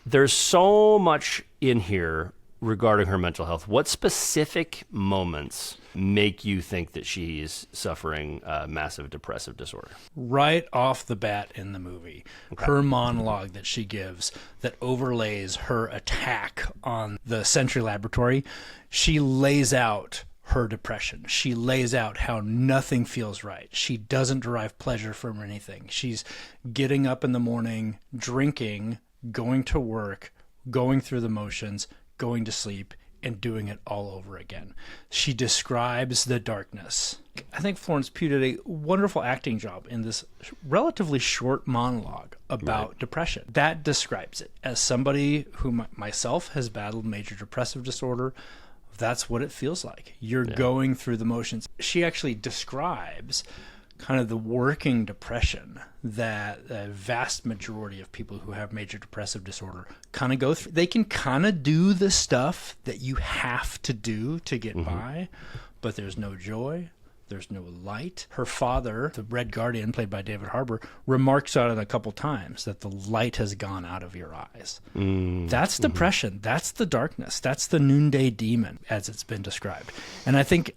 There's so much in here regarding her mental health. What specific moments make you think that she's suffering massive depressive disorder? Right off the bat in the movie, her monologue that she gives that overlays her attack on the Sentry Laboratory, she lays out her depression. She lays out how nothing feels right. She doesn't derive pleasure from anything. She's getting up in the morning, drinking, going to work, going through the motions, going to sleep, and doing it all over again. She describes the darkness. I think Florence Pugh did a wonderful acting job in this relatively short monologue about depression. That describes it. As somebody who myself has battled major depressive disorder, that's what it feels like. You're going through the motions. She actually describes kind of the working depression that a vast majority of people who have major depressive disorder kind of go through. They can kind of do the stuff that you have to do to get by, but there's no joy. There's no light. Her father, the Red Guardian, played by David Harbour, remarks on it a couple times that the light has gone out of your eyes. That's depression. That's the darkness. That's the noonday demon, as it's been described. And I think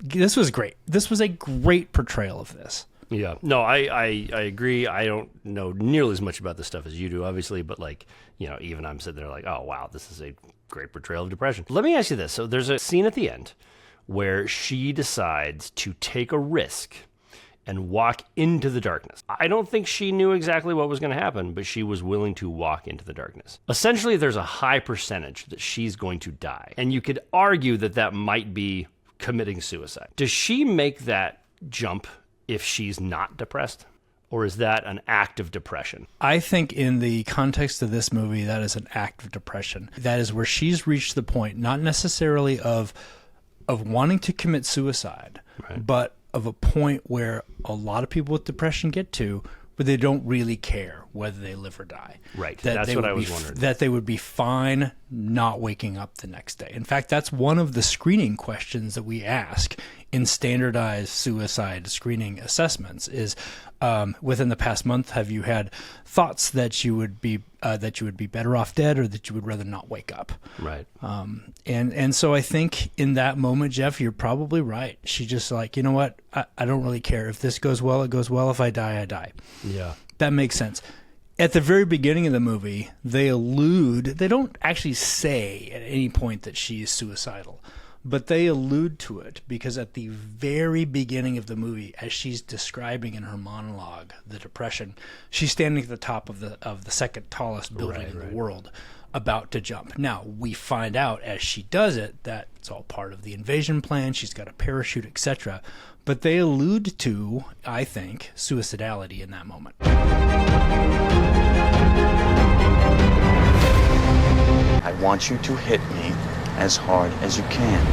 this was great. This was a great portrayal of this. Yeah. No, I agree. I don't know nearly as much about this stuff as you do, obviously, but even I'm sitting there like, oh, wow, this is a great portrayal of depression. Let me ask you this. So there's a scene at the end where she decides to take a risk and walk into the darkness. I don't think she knew exactly what was going to happen, but she was willing to walk into the darkness. Essentially, there's a high percentage that she's going to die. And you could argue that that might be committing suicide. Does she make that jump if she's not depressed? Or is that an act of depression? I think in the context of this movie, that is an act of depression. That is where she's reached the point, not necessarily of wanting to commit suicide, but of a point where a lot of people with depression get to, where they don't really care whether they live or die. Right. That's what I was wondering. That they would be fine not waking up the next day. In fact, that's one of the screening questions that we ask in standardized suicide screening assessments is, within the past month, have you had thoughts that you would be better off dead, or that you would rather not wake up? Right. And so I think in that moment, Jeff, you're probably right. She just like, you know what? I don't really care. If this goes well, it goes well. If I die, I die. Yeah. That makes sense. At the very beginning of the movie, they don't actually say at any point that she's suicidal, but they allude to it because at the very beginning of the movie, as she's describing in her monologue the depression, she's standing at the top of the second tallest building in the world, about to jump. Now, we find out as she does it that it's all part of the invasion plan. She's got a parachute, etc. But they allude to, I think, suicidality in that moment. I want you to hit me as hard as you can.